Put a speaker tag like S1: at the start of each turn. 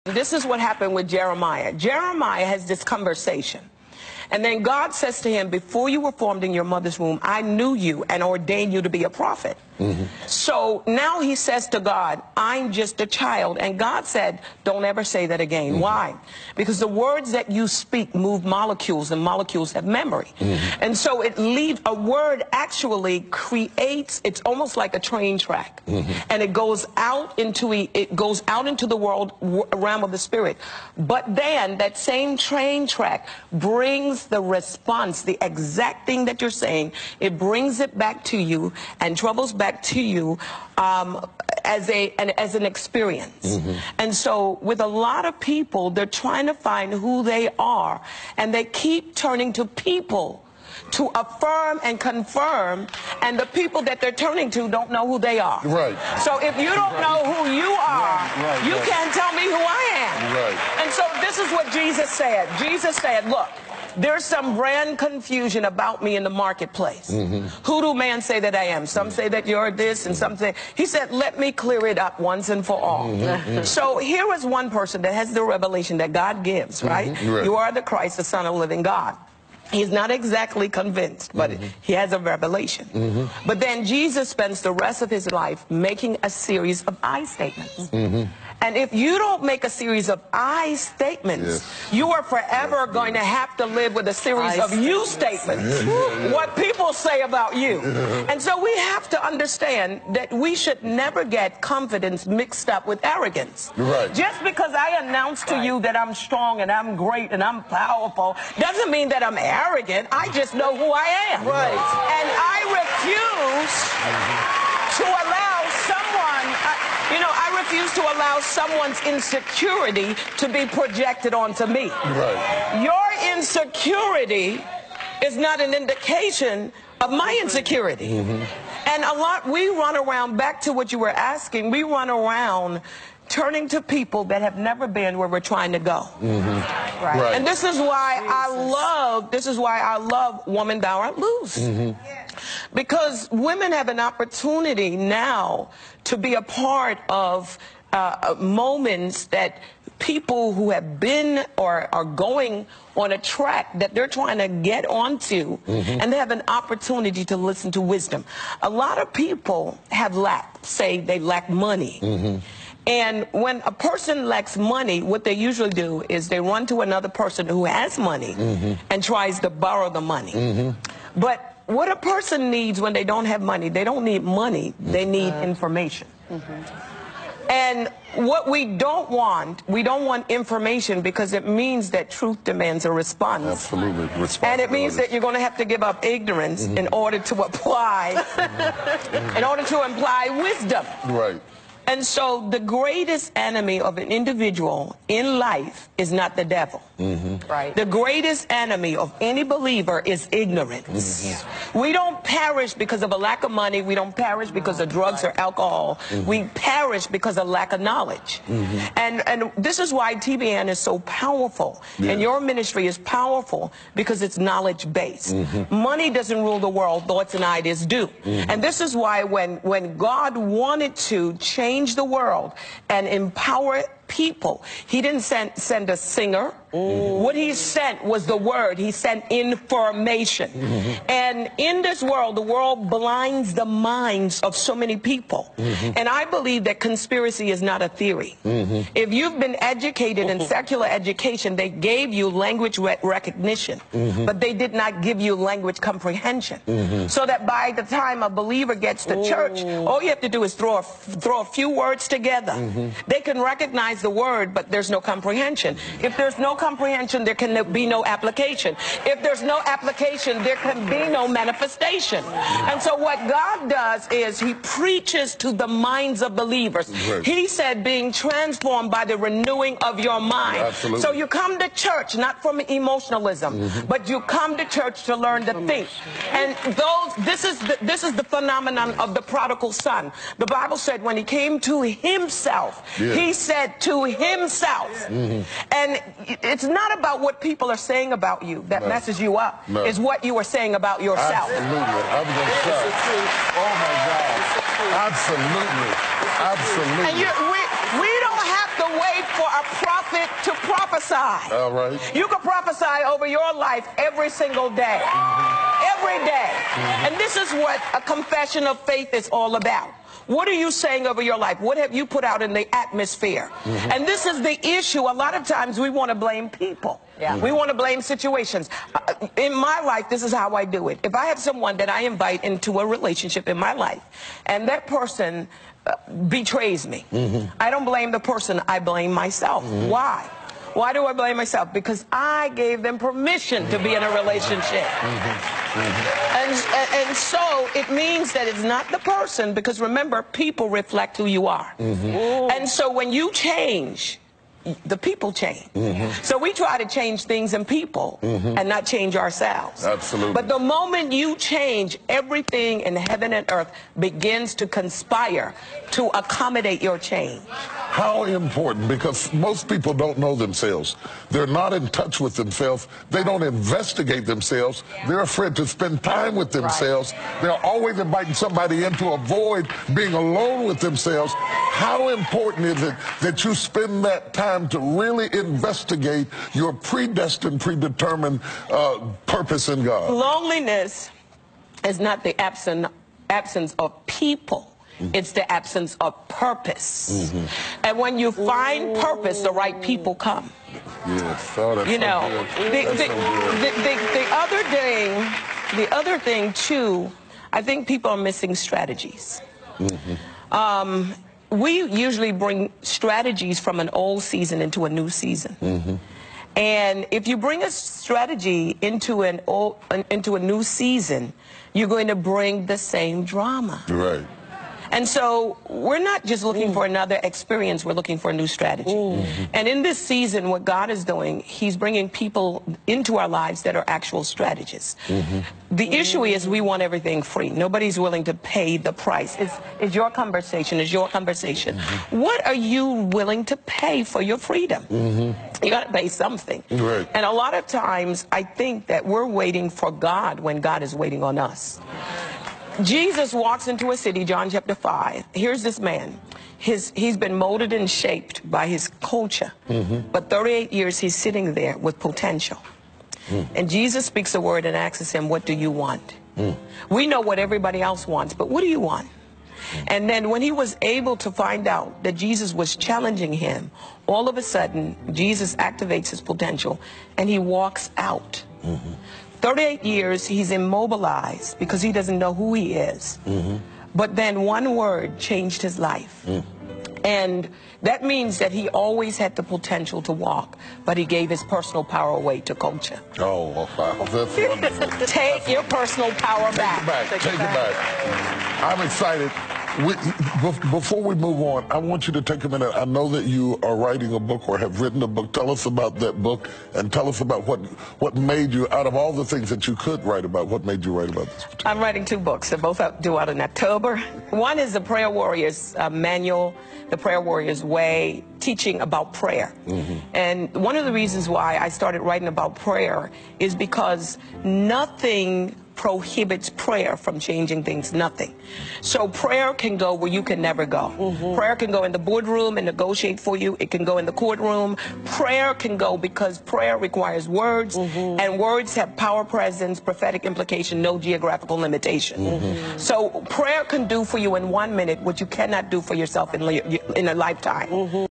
S1: This is what happened with Jeremiah. Jeremiah has this conversation. And then God says to him, before you were formed in your mother's womb, I knew you and ordained you to be a prophet. So now he says to God, I'm just a child. And God said, don't ever say that again. Why? Because the words that you speak move molecules, and molecules have memory. And so it leaves, a word actually creates, it's almost like a train track. And it goes out into the world realm of the spirit. But then that same train track brings the response, the exact thing that you're saying, it brings it back to you and travels back to you as an experience. And so with a lot of people, they're trying to find who they are, and they keep turning to people to affirm and confirm, and the people that they're turning to don't know who they are.
S2: Right.
S1: So if you don't know who you are, you can't tell me who I am.
S2: Right.
S1: And so this is what Jesus said. Jesus said, look, there's some brand confusion about me in the marketplace. Who do man say that I am? Some say that you're this, and some say... He said, let me clear it up once and for all. So here is one person that has the revelation that God gives, right? You are the Christ, the Son of the living God. He's not exactly convinced, but he has a revelation. But then Jesus spends the rest of his life making a series of I statements. And if you don't make a series of I statements, you are forever going to have to live with a series of you statements. What people say about you. And so we have to understand that we should never get confidence mixed up with arrogance. Just because I announce to you that I'm strong and I'm great and I'm powerful doesn't mean that I'm arrogant. I just know who I am. And I refuse to allow someone... I refuse to allow someone's insecurity to be projected onto me. Your insecurity is not an indication of my insecurity. And we run around, back to what you were asking, we run around turning to people that have never been where we're trying to go. And this is why I love Woman Thou Art Loose. Because women have an opportunity now to be a part of moments that people who have been or are going on a track that they're trying to get onto, and they have an opportunity to listen to wisdom. A lot of people have say they lack money. And when a person lacks money, what they usually do is they run to another person who has money and tries to borrow the money. But what a person needs when they don't have money, they don't need money, they need information. And what we don't want information, because it means that truth demands a response.
S2: Absolutely.
S1: And it means that you're going to have to give up ignorance in order to apply, wisdom. And so the greatest enemy of an individual in life is not the devil. The greatest enemy of any believer is ignorance. We don't perish because of a lack of money. We don't perish because of drugs or alcohol. We perish because of lack of knowledge. And this is why TBN is so powerful. And your ministry is powerful because it's knowledge-based. Money doesn't rule the world, thoughts and ideas do. And this is why when God wanted to change the world and empower people, he didn't send a singer. What he sent was the word. He sent information. And in this world, the world blinds the minds of so many people. And I believe that conspiracy is not a theory. If you've been educated in secular education, they gave you language recognition, but they did not give you language comprehension. So that by the time a believer gets to church, all you have to do is throw a few words together. They can recognize the word, but there's no comprehension. If there's no comprehension, there can be no application. If there's no application, there can be no manifestation. And so what God does is he preaches to the minds of believers. He said, being transformed by the renewing of your mind. So you come to church not from emotionalism, but you come to church to learn to think. And this is the phenomenon of the prodigal son. The Bible said when he came to himself, he said to himself. And it's not about what people are saying about you that messes you up. It's what you are saying about yourself.
S2: Absolutely. I was going to say. Oh my God. Absolutely. Absolutely.
S1: And we don't have to wait for a prophet prophesy.
S2: All right.
S1: You can prophesy over your life every single day. Every day. And this is what a confession of faith is all about. What are you saying over your life? What have you put out in the atmosphere? And this is the issue. A lot of times we want to blame people. We want to blame situations. In my life, this is how I do it. If I have someone that I invite into a relationship in my life, and that person betrays me, I don't blame the person, I blame myself. Why? Why do I blame myself? Because I gave them permission to be in a relationship. And so it means that it's not the person, because remember, people reflect who you are. And so when you change, the people change. So we try to change things in people and not change ourselves.
S2: Absolutely.
S1: But the moment you change, everything in heaven and earth begins to conspire to accommodate your change.
S2: How important, because most people don't know themselves. They're not in touch with themselves. They don't investigate themselves. They're afraid to spend time with themselves. They're always inviting somebody in to avoid being alone with themselves. How important is it that you spend that time to really investigate your predestined, predetermined purpose in God?
S1: Loneliness is not the absence of people. It's the absence of purpose. And when you find purpose, the right people come.
S2: Yes, oh, that's
S1: you know,
S2: so good.
S1: the other thing too, I think people are missing strategies. We usually bring strategies from an old season into a new season. And if you bring a strategy into a new season, you're going to bring the same drama.
S2: Right.
S1: And so we're not just looking for another experience, we're looking for a new strategy. And in this season, what God is doing, he's bringing people into our lives that are actual strategists. The issue is we want everything free. Nobody's willing to pay the price. It's your conversation, it's your conversation. What are you willing to pay for your freedom? You got to pay something.
S2: Right.
S1: And a lot of times, I think that we're waiting for God when God is waiting on us. Jesus walks into a city, John chapter 5. Here's this man. He's been molded and shaped by his culture. But 38 years he's sitting there with potential. And Jesus speaks a word and asks him, what do you want? We know what everybody else wants, but what do you want? And then when he was able to find out that Jesus was challenging him, all of a sudden, Jesus activates his potential and he walks out. 38 years, he's immobilized because he doesn't know who he is. But then one word changed his life. And that means that he always had the potential to walk, but he gave his personal power away to culture.
S2: Oh, wow. That's wonderful.
S1: Take your personal power back.
S2: Take it back. I'm excited. Before we move on, I want you to take a minute. I know that you are writing a book or have written a book. Tell us about that book and tell us about what made you, out of all the things that you could write about, what made you write about this?
S1: I'm writing 2 books. They're both due out in October. One is the Prayer Warriors Manual, the Prayer Warriors Way, teaching about prayer. And one of the reasons why I started writing about prayer is because nothing prohibits prayer from changing things, nothing. So prayer can go where you can never go. Prayer can go in the boardroom and negotiate for you. It can go in the courtroom. Prayer can go because prayer requires words, and words have power, presence, prophetic implication, no geographical limitation. So prayer can do for you in 1 minute what you cannot do for yourself in a lifetime.